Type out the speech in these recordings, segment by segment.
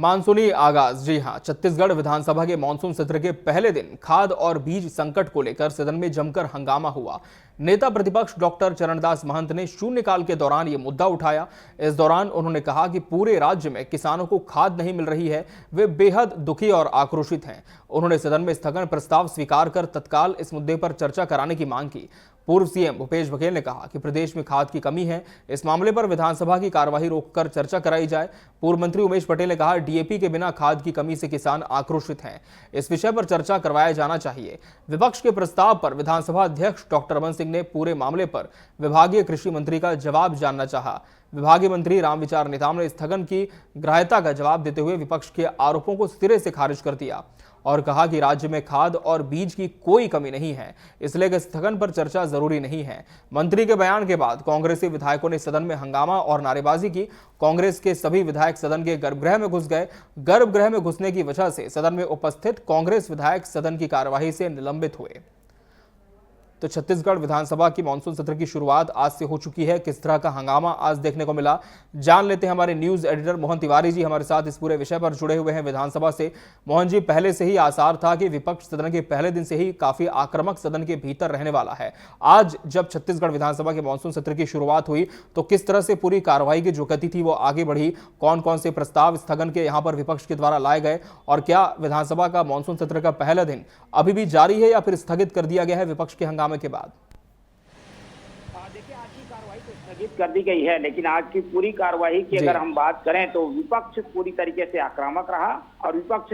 मानसूनी आगाज। जी हां, छत्तीसगढ़ विधानसभा के मानसून सत्र के पहले दिन खाद और बीज संकट को लेकर सदन में जमकर हंगामा हुआ। नेता प्रतिपक्ष डॉक्टर चरणदास महंत ने शून्यकाल के दौरान यह मुद्दा उठाया। इस दौरान उन्होंने कहा कि पूरे राज्य में किसानों को खाद नहीं मिल रही है, वे बेहद दुखी और आक्रोशित हैं। उन्होंने सदन में स्थगन प्रस्ताव स्वीकार कर तत्काल इस मुद्दे पर चर्चा कराने की मांग की। पूर्व सीएम भूपेश बघेल ने कहा कि प्रदेश में खाद की कमी है, इस मामले पर विधानसभा की कार्यवाही रोककर चर्चा कराई जाए। पूर्व मंत्री उमेश पटेल ने कहा, डीएपी के बिना खाद की कमी से किसान आक्रोशित हैं, इस विषय पर चर्चा करवाया जाना चाहिए। विपक्ष के प्रस्ताव पर विधानसभा अध्यक्ष डॉक्टर रमन सिंह ने पूरे मामले पर विभागीय कृषि मंत्री का जवाब जानना चाहा। विभागीय मंत्री रामविचार नेताम ने स्थगन की ग्राह्यता का जवाब देते हुए विपक्ष के आरोपों को सिरे से खारिज कर दिया और कहा कि राज्य में खाद और बीज की कोई कमी नहीं है, इसलिए स्थगन पर चर्चा जरूरी नहीं है। मंत्री के बयान के बाद कांग्रेसी विधायकों ने सदन में हंगामा और नारेबाजी की। कांग्रेस के सभी विधायक सदन के गर्भगृह में घुस गए। गर्भगृह में घुसने की वजह से सदन में उपस्थित कांग्रेस विधायक सदन की कार्यवाही से निलंबित हुए। तो छत्तीसगढ़ विधानसभा की मानसून सत्र की शुरुआत आज से हो चुकी है। किस तरह का हंगामा आज देखने को मिला, जान लेते हैं। हमारे न्यूज एडिटर मोहन तिवारी जी हमारे साथ इस पूरे विषय पर जुड़े हुए हैं विधानसभा से। मोहन जी, पहले से ही आसार था कि विपक्ष सदन के पहले दिन से ही काफी आक्रामक सदन के भीतर रहने वाला है। आज जब छत्तीसगढ़ विधानसभा के मानसून सत्र की शुरुआत हुई तो किस तरह से पूरी कार्रवाई की जो गति थी वो आगे बढ़ी, कौन कौन से प्रस्ताव स्थगन के यहाँ पर विपक्ष के द्वारा लाए गए, और क्या विधानसभा का मानसून सत्र का पहला दिन अभी भी जारी है या फिर स्थगित कर दिया गया है विपक्ष के हंगामे के बाद? देखिए, आज की कार्रवाई तो स्थगित कर दी गई है, लेकिन आज की पूरी कार्रवाई की अगर हम बात करें तो विपक्ष पूरी तरीके से आक्रामक रहा और विपक्ष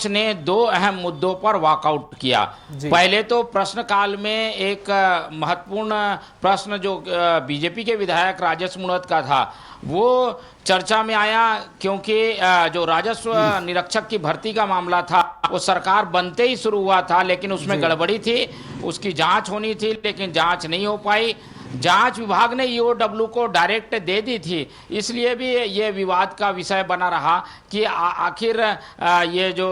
ने दो अहम मुद्दों पर वॉकआउट किया। पहले तो प्रश्नकाल में एक महत्वपूर्ण प्रश्न जो बीजेपी के विधायक राजेश मूणत का था वो चर्चा में आया, क्योंकि जो राजस्व निरीक्षक की भर्ती का मामला था वो सरकार बनते ही शुरू हुआ था, लेकिन उसमें गड़बड़ी थी, उसकी जांच होनी थी, लेकिन जांच नहीं हो पाई। जांच विभाग ने ईओडब्ल्यू को डायरेक्ट दे दी थी, इसलिए भी ये विवाद का विषय बना रहा कि आखिर ये जो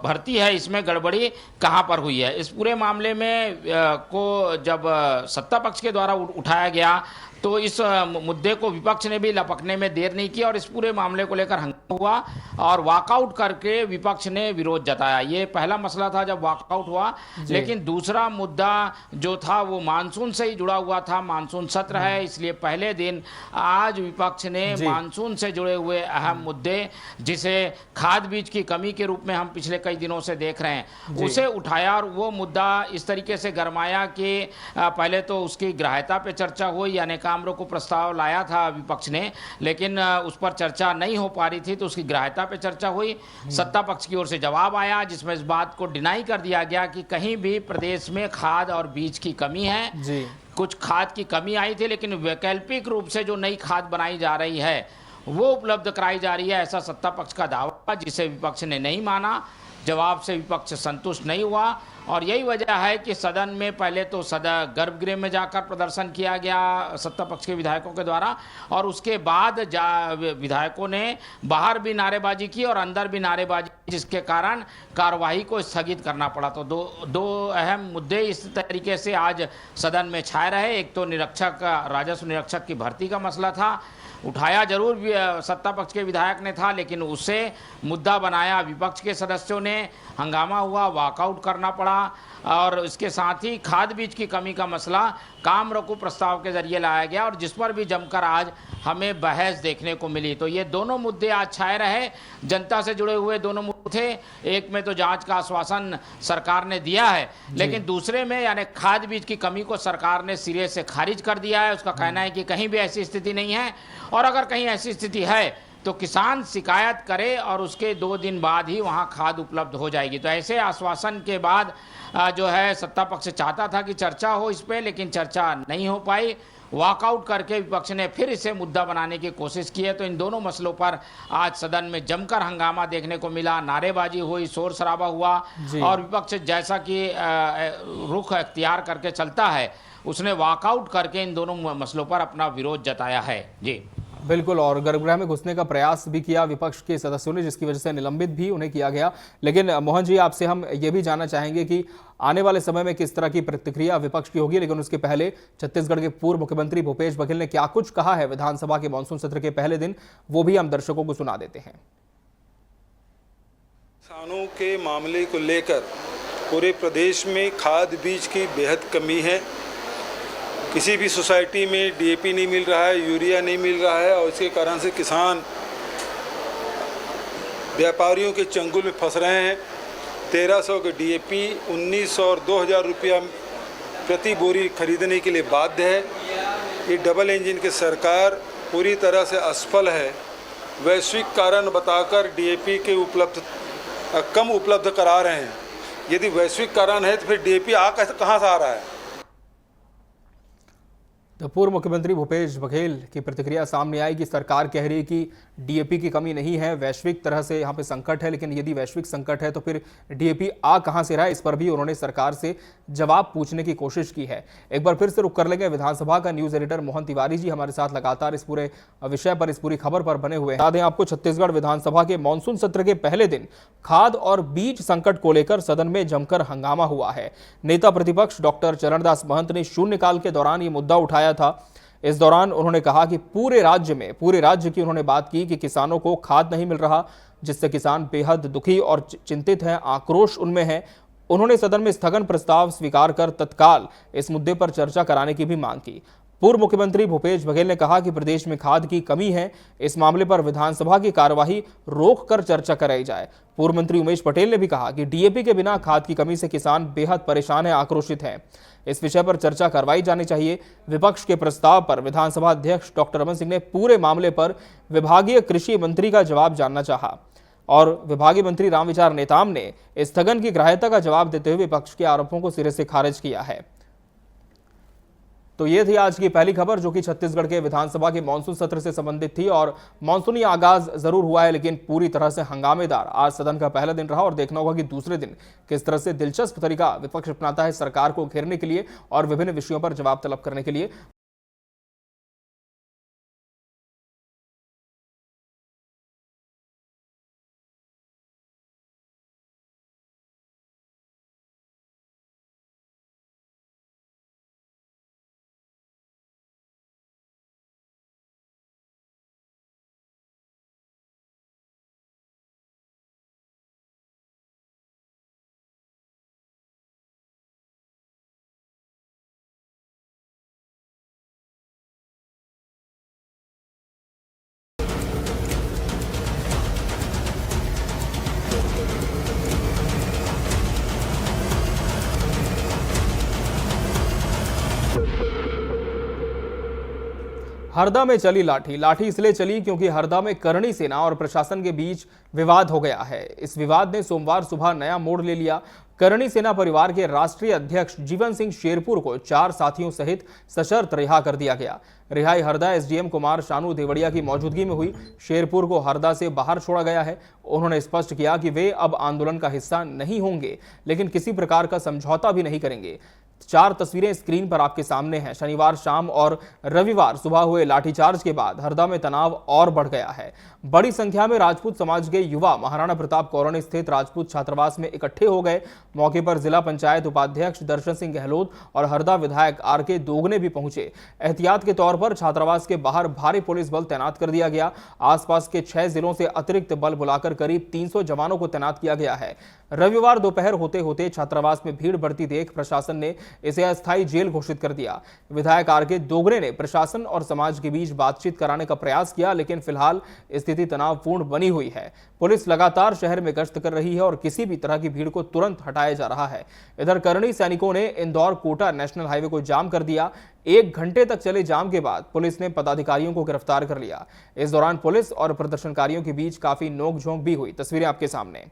भर्ती है इसमें गड़बड़ी कहां पर हुई है। इस पूरे मामले में को जब सत्ता पक्ष के द्वारा उठाया गया तो इस मुद्दे को विपक्ष ने भी लपकने में देर नहीं की और इस पूरे मामले को लेकर हंगामा हुआ और वॉकआउट करके विपक्ष ने विरोध जताया। ये पहला मसला था जब वॉकआउट हुआ, लेकिन दूसरा मुद्दा जो था वो मानसून से ही जुड़ा हुआ था। मानसून सत्र है, इसलिए पहले दिन आज विपक्ष ने मानसून से जुड़े हुए अहम मुद्दे, जिसे खाद बीज की कमी के रूप में हम पिछले कई दिनों से देख रहे हैं, उसे उठाया और वो मुद्दा इस तरीके से गरमाया कि पहले तो उसकी ग्राह्यता पे चर्चा हुई, यानी काम रोको प्रस्ताव लाया था विपक्ष ने, लेकिन उस पर चर्चा नहीं हो पा रही थी तो उसकी ग्राह्यता पे चर्चा हुई। सत्ता पक्ष की ओर से जवाब आया जिसमें इस बात को डिनाई कर दिया गया कि कहीं भी प्रदेश में खाद और बीज की कमी है। कुछ खाद की कमी आई थी, लेकिन वैकल्पिक रूप से जो नई खाद बनाई जा रही है वो उपलब्ध कराई जा रही है, ऐसा सत्ता पक्ष का दावा, जिसे विपक्ष ने नहीं माना। जवाब से विपक्ष संतुष्ट नहीं हुआ और यही वजह है कि सदन में पहले तो सदन गर्भगृह में जाकर प्रदर्शन किया गया सत्ता पक्ष के विधायकों के द्वारा, और उसके बाद विधायकों ने बाहर भी नारेबाजी की और अंदर भी नारेबाजी, जिसके कारण कार्यवाही को स्थगित करना पड़ा। तो दो अहम मुद्दे इस तरीके से आज सदन में छाए रहे। एक तो राजस्व निरीक्षक की भर्ती का मसला था, उठाया जरूर सत्ता पक्ष के विधायक ने था, लेकिन उसे मुद्दा बनाया विपक्ष के सदस्यों ने, हंगामा हुआ, वॉकआउट करना पड़ा। और इसके साथ ही खाद बीज की कमी का मसला काम रोको प्रस्ताव के जरिए लाया गया और जिस पर भी जमकर आज हमें बहस देखने को मिली। तो ये दोनों मुद्दे आज छाए रहे, जनता से जुड़े हुए दोनों मुद्दे थे। एक में तो जांच का आश्वासन सरकार ने दिया है, लेकिन दूसरे में यानी खाद बीज की कमी को सरकार ने सिरे से खारिज कर दिया है। उसका कहना है कि कहीं भी ऐसी स्थिति नहीं है, और अगर कहीं ऐसी स्थिति है तो किसान शिकायत करे और उसके 2 दिन बाद ही वहां खाद उपलब्ध हो जाएगी। तो ऐसे आश्वासन के बाद जो है सत्ता पक्ष चाहता था कि चर्चा हो इस पे, लेकिन चर्चा नहीं हो पाई। वॉकआउट करके विपक्ष ने फिर इसे मुद्दा बनाने की कोशिश की है। तो इन दोनों मसलों पर आज सदन में जमकर हंगामा देखने को मिला, नारेबाजी हुई, शोर शराबा हुआ और विपक्ष जैसा कि रुख अख्तियार करके चलता है, उसने वॉकआउट करके इन दोनों मसलों पर अपना विरोध जताया है। जी बिल्कुल, और गर्भगृह में घुसने का प्रयास भी किया विपक्ष के सदस्यों ने, जिसकी वजह से निलंबित भी उन्हें किया गया। लेकिन मोहन जी, आपसे हम ये भी जानना चाहेंगे कि आने वाले समय में किस तरह की प्रतिक्रिया विपक्ष की होगी, लेकिन उसके पहले छत्तीसगढ़ के पूर्व मुख्यमंत्री भूपेश बघेल ने क्या कुछ कहा है विधानसभा के मानसून सत्र के पहले दिन, वो भी हम दर्शकों को सुना देते हैं। किसानों के मामले को लेकर पूरे प्रदेश में खाद बीज की बेहद कमी है। किसी भी सोसाइटी में डीएपी नहीं मिल रहा है, यूरिया नहीं मिल रहा है, और इसके कारण से किसान व्यापारियों के चंगुल में फंस रहे हैं। 1300 के डीएपी 1900 और 2000 रुपया प्रति बोरी खरीदने के लिए बाध्य है। ये डबल इंजन की सरकार पूरी तरह से असफल है। वैश्विक कारण बताकर डीएपी के कम उपलब्ध करा रहे हैं। यदि वैश्विक कारण है तो फिर डीएपी कहाँ से आ रहा है? तो पूर्व मुख्यमंत्री भूपेश बघेल की प्रतिक्रिया सामने आई कि सरकार कह रही है कि डीएपी की कमी नहीं है, वैश्विक तरह से यहाँ पे संकट है, लेकिन यदि वैश्विक संकट है तो फिर डीएपी आ कहाँ से रहा है, इस पर भी उन्होंने सरकार से जवाब पूछने की कोशिश की है। एक बार फिर से रुक कर लेंगे, विधानसभा का न्यूज एडिटर मोहन तिवारी जी हमारे साथ लगातार इस पूरे विषय पर, इस पूरी खबर पर बने हुए हैं। बता दें आपको, छत्तीसगढ़ विधानसभा के मानसून सत्र के पहले दिन खाद और बीज संकट को लेकर सदन में जमकर हंगामा हुआ है। नेता प्रतिपक्ष डॉक्टर चरणदास महंत ने शून्यकाल के दौरान ये मुद्दा उठाया था। इस दौरान उन्होंने कहा कि पूरे राज्य की उन्होंने बात की कि किसानों को खाद नहीं मिल रहा, जिससे किसान बेहद दुखी और चिंतित हैं, आक्रोश उनमें है। उन्होंने सदन में स्थगन प्रस्ताव स्वीकार कर तत्काल इस मुद्दे पर चर्चा कराने की भी मांग की। पूर्व मुख्यमंत्री भूपेश बघेल ने कहा कि प्रदेश में खाद की कमी है, इस मामले पर विधानसभा की कार्यवाही रोक कर चर्चा कराई जाए। पूर्व मंत्री उमेश पटेल ने भी कहा कि डीएपी के बिना खाद की कमी से किसान बेहद परेशान है, आक्रोशित है। इस विषय पर चर्चा करवाई जानी चाहिए। विपक्ष के प्रस्ताव पर विधानसभा अध्यक्ष डॉक्टर रमन सिंह ने पूरे मामले पर विभागीय कृषि मंत्री का जवाब जानना चाहा, और विभागीय मंत्री रामविचार नेताम ने स्थगन की ग्राह्यता का जवाब देते हुए विपक्ष के आरोपों को सिरे से खारिज किया है। तो ये थी आज की पहली खबर, जो कि छत्तीसगढ़ के विधानसभा के मानसून सत्र से संबंधित थी। और मानसूनी आगाज जरूर हुआ है, लेकिन पूरी तरह से हंगामेदार आज सदन का पहला दिन रहा, और देखना होगा कि दूसरे दिन किस तरह से दिलचस्प तरीका विपक्ष अपनाता है सरकार को घेरने के लिए और विभिन्न विषयों पर जवाब तलब करने के लिए। हरदा में चली लाठी इसलिए चली क्योंकि हरदा में करणी सेना और प्रशासन के बीच विवाद हो गया है। इस विवाद ने सोमवार सुबह नया मोड़ ले लिया। करणी सेना परिवार के राष्ट्रीय अध्यक्ष जीवन सिंह शेरपुर को 4 साथियों सहित सशर्त रिहा कर दिया गया। रिहाई हरदा एसडीएम कुमार शानू देवड़िया की मौजूदगी में हुई। शेरपुर को हरदा से बाहर छोड़ा गया है। उन्होंने स्पष्ट किया कि वे अब आंदोलन का हिस्सा नहीं होंगे, लेकिन किसी प्रकार का समझौता भी नहीं करेंगे। 4 तस्वीरें स्क्रीन पर आपके सामने हैं। शनिवार शाम और रविवार सुबह हुए लाठीचार्ज के बाद हरदा में तनाव और बढ़ गया है। बड़ी संख्या में राजपूत समाज के युवा महाराणा प्रताप कॉलोनी स्थित राजपूत छात्रावास में इकट्ठे हो गए। मौके पर जिला पंचायत उपाध्यक्ष दर्शन सिंह गहलोत और हरदा विधायक आरके दोगने भी पहुंचे। एहतियात के तौर पर छात्रावास के बाहर भारी पुलिस बल तैनात कर दिया गया। आसपास के 6 जिलों से अतिरिक्त बल बुलाकर करीब 300 जवानों को तैनात किया गया है। रविवार दोपहर होते होते छात्रावास में भीड़ बढ़ती देख प्रशासन ने इसे अस्थायी जेल घोषित कर दिया। विधायक आरके दोगने ने प्रशासन और समाज के बीच बातचीत कराने का प्रयास किया, लेकिन फिलहाल स्थिति तनावपूर्ण बनी हुई है। पुलिस लगातार शहर में गश्त कर रही है और किसी भी तरह की भीड़ को तुरंत हटाया जा रहा है। इधर करणी सैनिकों ने इंदौर कोटा नेशनल हाईवे को जाम कर दिया। 1 घंटे तक चले जाम के बाद पुलिस ने पदाधिकारियों को गिरफ्तार कर लिया। इस दौरान पुलिस और प्रदर्शनकारियों के बीच काफी नोकझोंक भी हुई। तस्वीरें आपके सामने।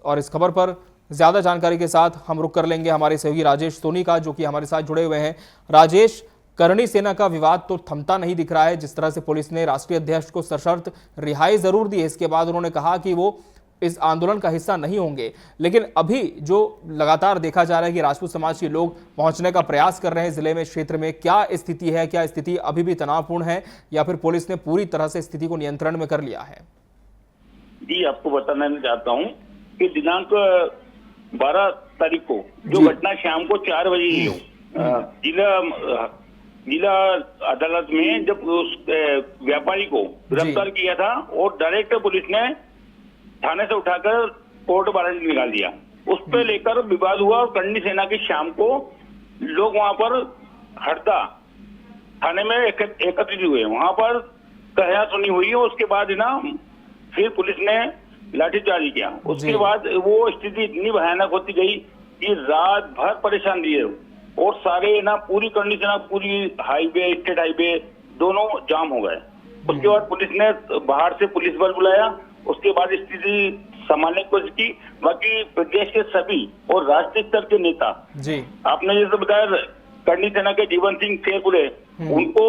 और इस खबर पर ज्यादा जानकारी के साथ हम रुक कर लेंगे हमारे सहयोगी राजेश सोनी का, जो कि हमारे साथ जुड़े हुए हैं। राजेश, करणी सेना का विवाद तो थमता नहीं दिख रहा है। जिस तरह से पुलिस ने राष्ट्रीय अध्यक्ष को सशर्त रिहाई जरूर दी है, इसके बाद उन्होंने कहा कि वो इस आंदोलन का हिस्सा नहीं होंगे, लेकिन अभी जो लगातार देखा जा रहा है कि राजपूत समाज के लोग पहुंचने का प्रयास कर रहे हैं जिले में, क्षेत्र में, क्या स्थिति है? क्या स्थिति अभी भी तनावपूर्ण है या फिर पुलिस ने पूरी तरह से स्थिति को नियंत्रण में कर लिया है? जी, आपको बताना चाहता हूँ कि दिनांक 12 तारीख को जो घटना शाम को 4 बजे ही जिला अदालत में जब उस व्यापारी को गिरफ्तार किया था और डायरेक्ट पुलिस ने थाने से उठाकर कोर्ट वारंट निकाल दिया, उस पर लेकर विवाद हुआ और करनी सेना की शाम को लोग वहां पर हड़ता थाने में एकत्रित हुए, वहां पर कहा सुनी हुई और उसके बाद ना फिर पुलिस ने लाठीचार्ज किया। उसके बाद वो स्थिति इतनी भयानक होती गई कि रात भर परेशान रही और सारे ना पूरी कंडीशन ना पूरी हाईवे, स्टेट हाईवे दोनों जाम हो गए। उसके बाद पुलिस ने बाहर से पुलिस बल बुलाया, उसके बाद स्थिति संभालने की कोशिश की। बाकी प्रदेश के सभी और राष्ट्रीय स्तर के नेता जी, आपने जैसे बताया करनी सेना के जीवन सिंह शेरपुरे, उनको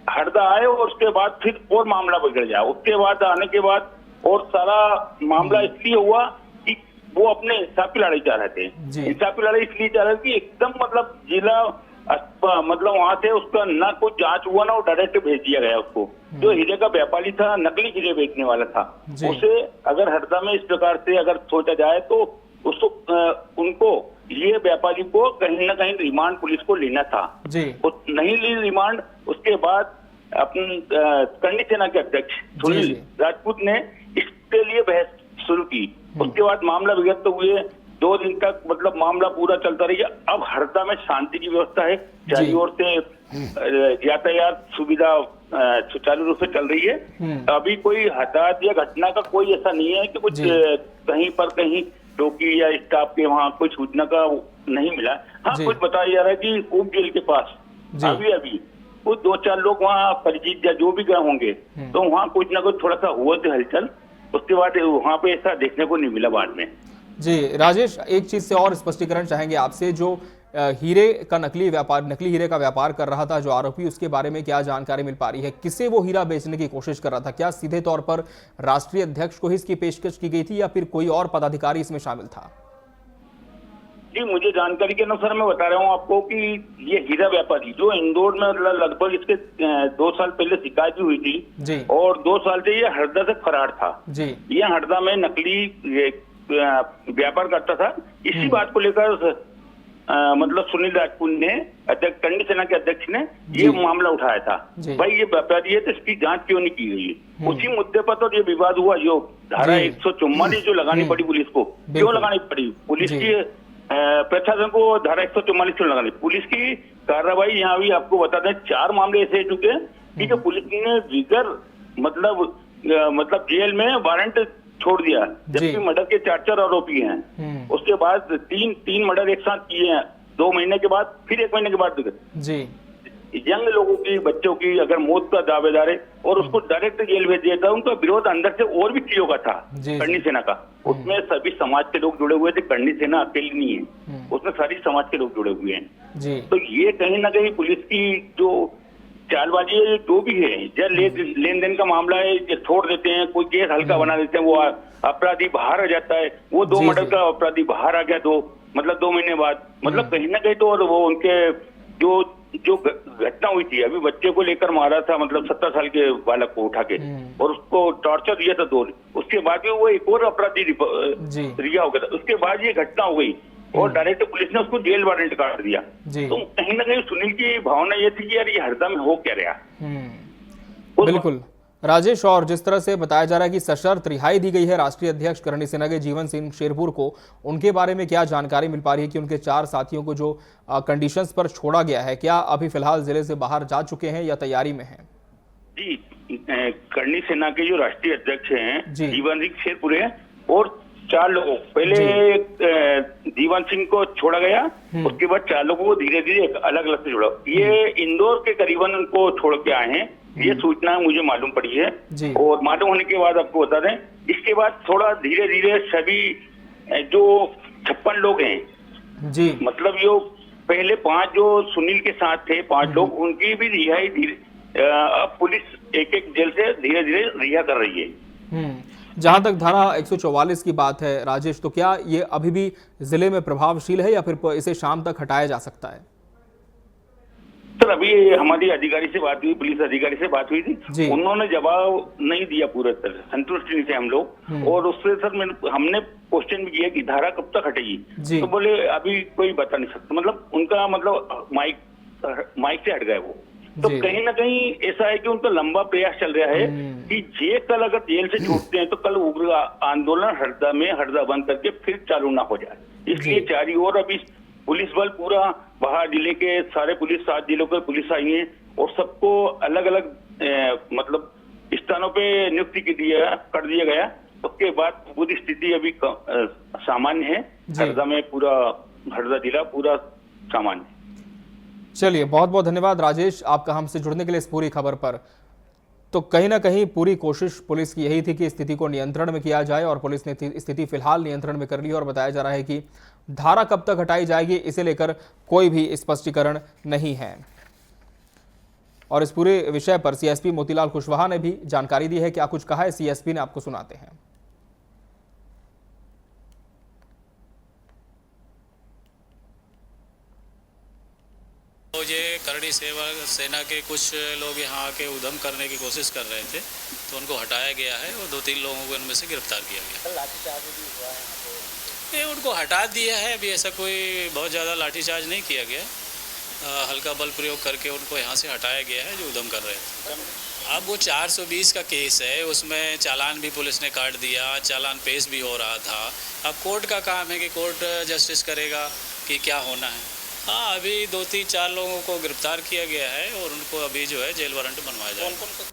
हरदा आए और उसके बाद फिर और मामला बिगड़ गया। उसके बाद आने के बाद और सारा मामला इसलिए हुआ कि वो अपने हिसाब की लड़ाई चाह रहे थे। हिसाब की लड़ाई इसलिए चाह रहे थे कि एकदम मतलब जिला मतलब वहां से उसका ना कोई जांच हुआ ना, वो डायरेक्ट भेज दिया गया उसको। जो हीरे का व्यापारी था, नकली हीरे बेचने वाला था, उसे अगर हरदा में इस प्रकार से अगर सोचा जाए तो उसको उनको ये व्यापारी को कहीं ना कहीं रिमांड पुलिस को लेना था। नहीं ली रिमांड। उसके बाद अपनी करनी सेना के अध्यक्ष सुनील राजपूत ने इसके लिए बहस शुरू की। उसके बाद मामला विगत हुए 2 दिन तक मतलब मामला पूरा चलता रही। अब हरदा में शांति की व्यवस्था है, चारों ओर से यातायात सुविधा सुचारू रूप से चल रही है। अभी कोई हताहत या घटना का कोई ऐसा नहीं है कि कुछ कहीं पर कहीं चौकी या स्टाफ के वहाँ कोई सूचना का नहीं मिला। हाँ, कुछ बताया जा रहा है कि उप जेल के पास अभी कुछ 2-4 लोग वहाँ परिचित या जो भी गए होंगे, तो वहाँ कुछ ना कुछ थोड़ा सा हुआ थे हलचल। उसके बाद वहाँ पे ऐसा देखने को नहीं मिला बाद में। जी राजेश, एक चीज से और स्पष्टीकरण चाहेंगे आपसे, जो हीरे का नकली हीरे का व्यापार कर रहा था जो आरोपी, उसके बारे में क्या जानकारी मिल पा रही है? किसे वो हीरा बेचने की कोशिश कर रहा था? क्या सीधे तौर पर राष्ट्रीय अध्यक्ष को ही इसकी पेशकश की गई थी या फिर कोई और पदाधिकारी इसमें शामिल था? जी, मुझे जानकारी के अनुसार मैं बता रहा हूँ आपको कि ये हीरा व्यापारी जो इंदौर में लगभग इसके 2 साल पहले शिकायत भी हुई थी और 2 साल से ये हरदा से फरार था। ये हरदा में नकली व्यापार करता था। इसी बात को लेकर मतलब सुनील राजपूत ने करनी सेना के अध्यक्ष ने ये मामला उठाया था। भाई ये व्यापारी है तो इसकी जांच क्यों नहीं की गई? उसी मुद्दे पर तो ये विवाद हुआ। जो धारा 144 जो लगानी पड़ी पुलिस को, क्यों लगानी पड़ी? पुलिस की प्रशासन को धारा 144 क्यों लगानी? पुलिस की कार्रवाई यहाँ भी आपको बता दें 4 मामले ऐसे चुके हैं कि जो पुलिस ने बिगर मतलब जेल में वारंट छोड़ दिया, जबकि मर्डर के 4 आरोपी हैं। उसके बाद 3 मर्डर एक साथ किए हैं 2 महीने के बाद, फिर 1 महीने के बाद यंग लोगों की, बच्चों की अगर मौत का दावेदार है और उसको डायरेक्ट जेल भेज दिया था। उनका विरोध अंदर से और भी चीजों का था करनी सेना का। उसमें सभी समाज के लोग जुड़े हुए थे, करनी सेना अकेली नहीं है, उसमें सारी समाज के लोग जुड़े हुए हैं। तो ये कहीं ना कहीं पुलिस की जो चालबाजी है, जो भी है, जब लेन देन का मामला है छोड़ देते हैं, कोई केस हल्का बना देते हैं, वो अपराधी बाहर आ जाता है। वो 2 मर्डर का अपराधी बाहर आ गया 2 महीने बाद। मतलब कहीं ना कहीं तो वो उनके जो घटना हुई थी, अभी बच्चे को लेकर मारा था, मतलब 17 साल के बालक को उठा के और उसको टॉर्चर दिया था 2। उसके बाद भी वो एक और अपराधी रिहा हो गया था। उसके बाद ये घटना हो गई और डायरेक्ट पुलिस ने उसको जेल वारंट काट दिया। तो कहीं ना कहीं सुनील की भावना ये थी कि यार ये हरदा में हो क्या रहा। बिल्कुल राजेश, और जिस तरह से बताया जा रहा है कि सशर्त रिहाई दी गई है राष्ट्रीय अध्यक्ष करनी सेना के जीवन सिंह शेरपुर को, उनके बारे में क्या जानकारी मिल पा रही है कि उनके 4 साथियों को जो कंडीशंस पर छोड़ा गया है, क्या अभी फिलहाल जिले से बाहर जा चुके हैं या तैयारी में हैं? जी, करनी सेना के जो राष्ट्रीय अध्यक्ष हैं जीवन सिंह शेरपुर और 4 लोगों, पहले जीवन सिंह को छोड़ा गया, उसके बाद 4 लोगों को धीरे धीरे अलग अलग से छोड़ा। ये इंदौर के करीबन उनको छोड़ के आए हैं, ये सूचना मुझे मालूम पड़ी है। और मालूम होने के बाद आपको बता दें, इसके बाद थोड़ा धीरे धीरे सभी जो 56 लोग हैं, मतलब जो पहले 5 जो सुनील के साथ थे 5 लोग, उनकी भी रिहाई अब पुलिस एक जेल से धीरे धीरे रिहा कर रही है। जहां तक धारा 144 की बात है राजेश, तो क्या ये अभी भी जिले में प्रभावशील है या फिर इसे शाम तक हटाया जा सकता है? सर अभी हमारी अधिकारी से बात हुई, पुलिस अधिकारी से बात हुई थी, उन्होंने जवाब नहीं दिया, पूरे तरह संतुष्ट नहीं थे हम लोग। और उससे सर हमने क्वेश्चन भी किया कि धारा कब तक हटेगी, तो बोले अभी कोई बता नहीं सकता। मतलब उनका मतलब माइक से हट गए वो। तो कहीं ना कहीं ऐसा है कि उनका लंबा प्रयास चल रहा है कि ये कल अगर जेल से छूटते हैं तो कल उग्र आंदोलन हरदा बंद करके फिर चालू ना हो जाए। इसलिए चारी ओर अभी पुलिस बल पूरा बाहर जिले के सारे पुलिस 7 जिलों के पुलिस आई है और सबको अलग अलग मतलब स्थानों पे नियुक्ति कर दिया गया। उसके बाद पूरी स्थिति अभी सामान्य है। हरदा में पूरा हरदा जिला पूरा सामान्य। चलिए, बहुत बहुत धन्यवाद राजेश आपका हमसे जुड़ने के लिए इस पूरी खबर पर। तो कहीं ना कहीं पूरी कोशिश पुलिस की यही थी कि स्थिति को नियंत्रण में किया जाए और पुलिस ने स्थिति फिलहाल नियंत्रण में कर ली और बताया जा रहा है कि धारा कब तक हटाई जाएगी इसे लेकर कोई भी स्पष्टीकरण नहीं है। और इस पूरे विषय पर सीएसपी मोतीलाल कुशवाहा ने भी जानकारी दी है। क्या कुछ कहा है सीएसपी ने, आपको सुनाते हैं। तो ये करणी सेना के कुछ लोग यहाँ आके उधम करने की कोशिश कर रहे थे, तो उनको हटाया गया है और 2-3 लोगों को इनमें से गिरफ्तार किया गया। लाठीचार्ज भी हुआ है? ये उनको हटा दिया है। अभी ऐसा कोई बहुत ज़्यादा लाठीचार्ज नहीं किया गया, हल्का बल प्रयोग करके उनको यहाँ से हटाया गया है जो उधम कर रहे थे। अब वो 420 का केस है, उसमें चालान भी पुलिस ने काट दिया, चालान पेश भी हो रहा था। अब कोर्ट का काम है कि कोर्ट जस्टिस करेगा कि क्या होना है। हाँ, अभी 2-3-4 लोगों को गिरफ्तार किया गया है और उनको अभी जो है जेल वारंट बनवाया जाएगा।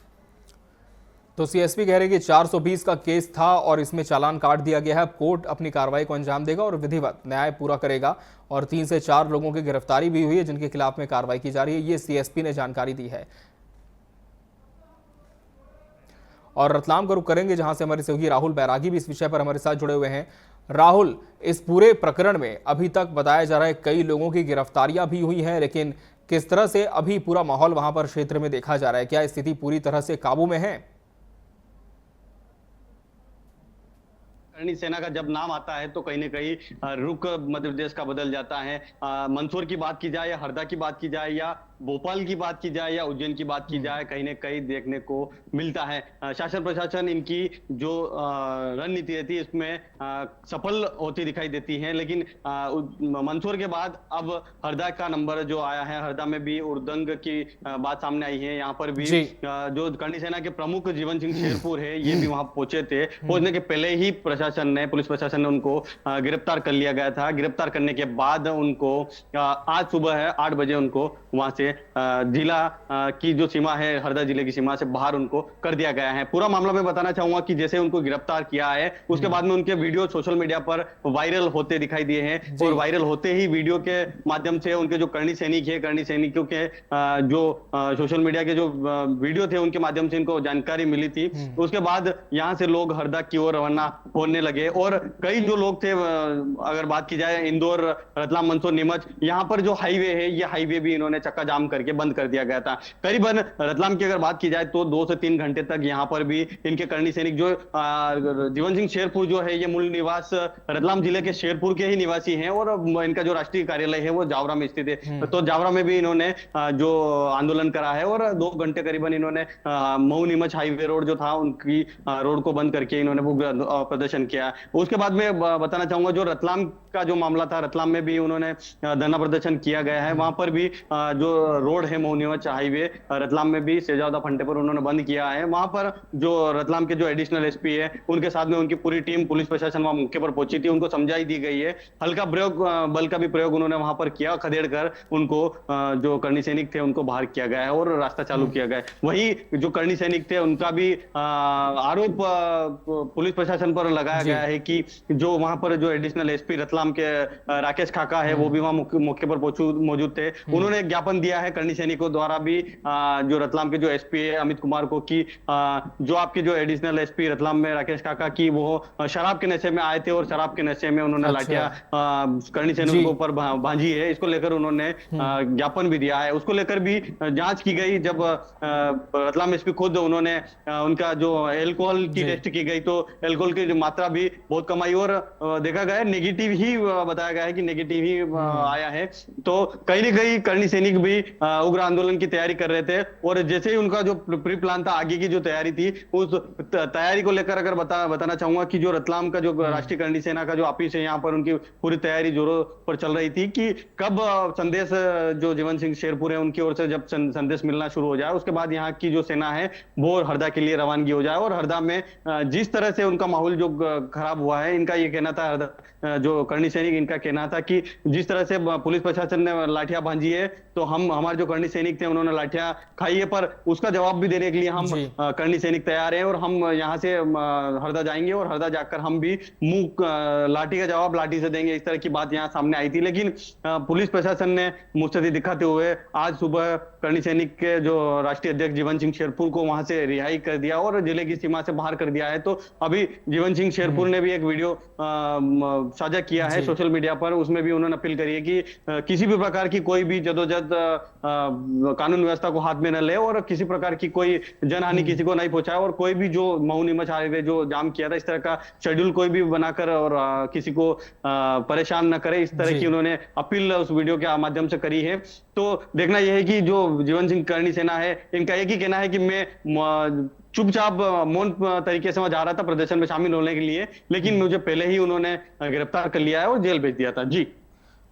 तो सीएसपी कह रहे हैं कि 420 का केस था और इसमें चालान काट दिया गया है। अब कोर्ट अपनी कार्रवाई को अंजाम देगा और विधिवत न्याय पूरा करेगा। और 3 से 4 लोगों की गिरफ्तारी भी हुई है जिनके खिलाफ में कार्रवाई की जा रही है, ये सीएसपी ने जानकारी दी है। और रतलाम का रुख करेंगे जहां से हमारे सहयोगी राहुल बैरागी भी इस विषय पर हमारे साथ जुड़े हुए हैं। राहुल, इस पूरे प्रकरण में अभी तक बताया जा रहा है कई लोगों की गिरफ्तारियां भी हुई हैं, लेकिन किस तरह से अभी पूरा माहौल वहां पर क्षेत्र में देखा जा रहा है? क्या स्थिति पूरी तरह से काबू में है? करणी सेना का जब नाम आता है तो कहीं न कहीं रुख मध्य प्रदेश का बदल जाता है। मंदसौर की बात की जाए या हरदा की बात की जाए या भोपाल की बात की जाए या उज्जैन की बात की जाए, कहीं न कहीं देखने को मिलता है शासन प्रशासन इनकी जो रणनीति रहती है इसमें सफल होती दिखाई देती है। लेकिन मंदसौर के बाद अब हरदा का नंबर जो आया है, हरदा में भी उर्दंग की बात सामने आई है। यहाँ पर भी जो करणी सेना के प्रमुख जीवन सिंह शेरपुर है, ये भी वहां पहुंचे थे। पहुंचने के पहले ही पुलिस प्रशासन ने उनको गिरफ्तार कर लिया गया था। गिरफ्तार करने के बाद उनको आज सुबह 8 बजे उनको वहां से जिला की जो सीमा है, हरदा जिले की सीमा से बाहर उनको कर दिया गया है। पूरा मामला मैं बताना चाहूंगा कि जैसे उनको गिरफ्तार किया है उसके बाद में उनके वीडियो सोशल मीडिया पर वायरल होते दिखाई दिए हैं और वायरल होते ही वीडियो के माध्यम से उनके जो करणी सैनिक है, करणी सैनिकों के जो सोशल मीडिया के जो वीडियो थे उनके माध्यम से इनको जानकारी मिली थी। उसके बाद यहाँ से लोग हरदा की ओर रवाना होने लगे और कई जो लोग थे, अगर बात की जाए इंदौर, रतलाम, मंदसौर, नीमच, यहाँ पर जो हाईवे है ये हाईवे भी इन्होंने चक्का जाम करके बंद कर दिया गया था। करीबन रतलाम की अगर बात की जाए तो 2 से 3 घंटे तक यहाँ पर भी इनके करणी सैनिक जो जीवन सिंह शेरपुर जो है, ये मूल निवास रतलाम जिले के शेरपुर के ही निवासी हैं और इनका जो राष्ट्रीय कार्यालय है वो जावरा में स्थित है। तो जावरा में भी इन्होंने जो आंदोलन करा है और 2 घंटे करीबन इन्होंने मऊ नीमच हाईवे रोड जो था उनकी रोड को बंद करके इन्होंने वो प्रदर्शन किया। उसके बाद में बताना चाहूंगा जो रतलाम का जो मामला था, रतलाम में भी उन्होंने धरना प्रदर्शन किया गया है। वहां पर भी जो रोड है मऊ नीमच हाईवे रतलाम में भी शहजादा फंटे पर उन्होंने बंद किया है। वहां पर जो रतलाम के जो एडिशनल एसपी है उनके साथ में उनकी पूरी टीम पुलिस प्रशासन वहां मौके पर पहुंची थी, उनको समझाई दी गई है। हल्का बल का भी प्रयोग उन्होंने वहां पर किया, खदेड़ कर उनको जो करणी सैनिक थे उनको बाहर किया गया है और रास्ता चालू किया गया है। वही जो करणी सैनिक थे उनका भी आरोप पुलिस प्रशासन पर लगाया गया है कि जो वहां पर जो एडिशनल एसपी रतलाम के राकेश खाका है वो भी वहां मौके पर मौजूद थे। उन्होंने एक ज्ञापन दिया गया है करनी सैनिकों द्वारा भी जो रतलाम के जो एसपी है अमित कुमार को कि जो आपके जो एडिशनल एसपी रतलाम में राकेश काका की वो शराब के नशे में आए थे और शराब के नशे में उन्होंने लाठियां करनी सैनिकों के ऊपर भांजी है। इसको लेकर उन्होंने ज्ञापन भी दिया है, उसको लेकर भी जांच की गई। जब रतलाम एसपी खुद उन्होंने उनका जो अल्कोहल की टेस्ट की गई तो अल्कोहल की मात्रा भी बहुत कम आई और देखा गया नेगेटिव ही बताया गया है कि नेगेटिव ही आया है। तो कहीं ना कहीं करनी सैनिक भी उग्र आंदोलन की तैयारी कर रहे थे और जैसे ही उनका जो प्री प्लान था, आगे की जो तैयारी थी, उस तैयारी को लेकर अगर बताना चाहूंगा कि जो रतलाम का जो राष्ट्रीय करनी सेना का जो ऑफिस है, यहाँ पर उनकी पूरी तैयारी जोरों पर चल रही थी कि कब संदेश जो जीवन सिंह शेरपुर है उनकी ओर से जब संदेश मिलना शुरू हो जाए, उसके बाद यहाँ की जो सेना है वो हरदा के लिए रवानगी हो जाए। और हरदा में जिस तरह से उनका माहौल जो खराब हुआ है, इनका ये कहना था, जो करनी सैनिक इनका कहना था कि जिस तरह से पुलिस प्रशासन ने लाठियां भांजी है तो हमारे जो करनी सैनिक थे उन्होंने लाठियां खाई है, पर उसका जवाब भी देने के लिए हम करनी सैनिक तैयार हैं और हम यहाँ से हरदा जाएंगे और हरदा जाकर हम भी मुंह लाठी का जवाब लाठी से देंगे। इस तरह की बात यहाँ सामने आई थी, लेकिन पुलिस प्रशासन ने मुस्तैदी दिखाते हुए आज सुबह करनी सैनिक के जो राष्ट्रीय अध्यक्ष जीवन सिंह शेरपुर को वहां से रिहाई कर दिया और जिले की सीमा से बाहर कर दिया है। तो अभी जीवन सिंह शेरपुर ने भी एक वीडियो साझा किया है सोशल मीडिया पर, उसमें भी उन्होंने अपील करी है कि किसी भी प्रकार की कोई भी जदोजहद कानून व्यवस्था को हाथ में न ले और किसी प्रकार की कोई जनहानि किसी को नहीं पहुंचाए और कोई भी जो मऊ नीमच हाईवे जो जाम किया था, इस तरह का शेड्यूल कोई भी बनाकर और किसी को परेशान न करे, इस तरह की उन्होंने अपील उस वीडियो के माध्यम से करी है। तो देखना यह है कि जो जीवन सिंह करनी सेना है, इनका एक ही कहना है कि मैं चुपचाप मौन तरीके से वहां जा रहा था प्रदर्शन में शामिल होने के लिए, लेकिन मुझे पहले ही उन्होंने गिरफ्तार कर लिया है और जेल भेज दिया था। जी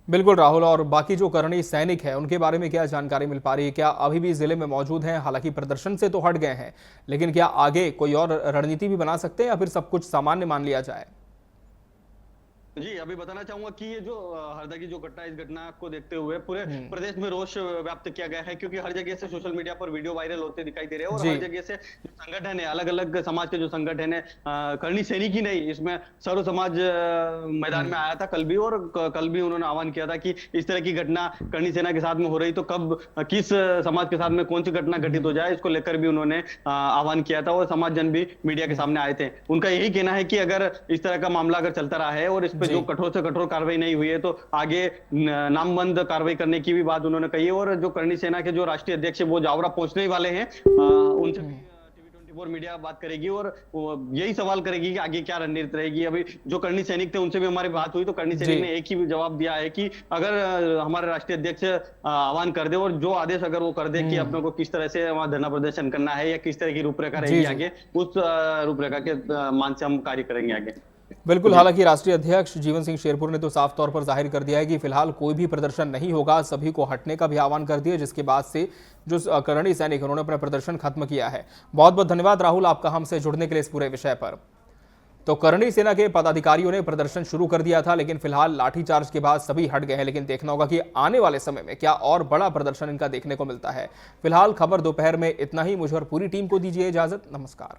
बिल्कुल राहुल, और बाकी जो करनी सैनिक है उनके बारे में क्या जानकारी मिल पा रही है? क्या अभी भी जिले में मौजूद हैं? हालांकि प्रदर्शन से तो हट गए हैं, लेकिन क्या आगे कोई और रणनीति भी बना सकते हैं या फिर सब कुछ सामान्य मान लिया जाए? जी अभी बताना चाहूंगा कि ये जो हरदा की जो घटना, इस घटना को देखते हुए पूरे प्रदेश में रोष व्याप्त किया गया है, क्योंकि हर जगह से सोशल मीडिया पर वीडियो वायरल होते दिखाई दे रहे हैं और हर जगह से जो संगठन है, अलग अलग समाज के जो संगठन है, करनी सैनिक ही नहीं, इसमें सर्व समाज मैदान में आया था कल भी, और कल भी उन्होंने आह्वान किया था कि इस तरह की घटना करनी सेना के साथ में हो रही तो कब किस समाज के साथ में कौन सी घटना घटित हो जाए, इसको लेकर भी उन्होंने आह्वान किया था और समाज जन भी मीडिया के सामने आए थे। उनका यही कहना है कि अगर इस तरह का मामला अगर चलता रहा है और इस जो कठोर से कठोर कार्रवाई नहीं हुई है तो आगे नामबंद कार्रवाई करने की भी बात उन्होंने कही है। और जो करनी सेना के जो राष्ट्रीय अध्यक्ष है वो जावरा पहुंचने वाले हैं, उनसे टीवी24 मीडिया बात करेगी और यही सवाल करेगी कि आगे क्या रणनीति रहेगी। अभी जो करनी सैनिक थे उनसे भी हमारी बात हुई तो करनी सैनिक ने एक ही जवाब दिया है कि अगर हमारे राष्ट्रीय अध्यक्ष आह्वान कर दे और जो आदेश अगर वो कर दे कि अपने को किस तरह से वहां धरना प्रदर्शन करना है या किस तरह की रूपरेखा रहेगी आगे, उस रूपरेखा के मान से हम कार्य करेंगे आगे। बिल्कुल, हालांकि राष्ट्रीय अध्यक्ष जीवन सिंह शेरपुर ने तो साफ तौर पर जाहिर कर दिया है कि फिलहाल कोई भी प्रदर्शन नहीं होगा, सभी को हटने का भी आह्वान कर दिया, जिसके बाद से जो करनी सैनिक उन्होंने अपना प्रदर्शन खत्म किया है। बहुत बहुत धन्यवाद राहुल आपका हमसे जुड़ने के लिए इस पूरे विषय पर। तो करनी सेना के पदाधिकारियों ने प्रदर्शन शुरू कर दिया था, लेकिन फिलहाल लाठीचार्ज के बाद सभी हट गए हैं। लेकिन देखना होगा कि आने वाले समय में क्या और बड़ा प्रदर्शन इनका देखने को मिलता है। फिलहाल खबर दोपहर में इतना ही। मुझे और पूरी टीम को दीजिए इजाजत। नमस्कार।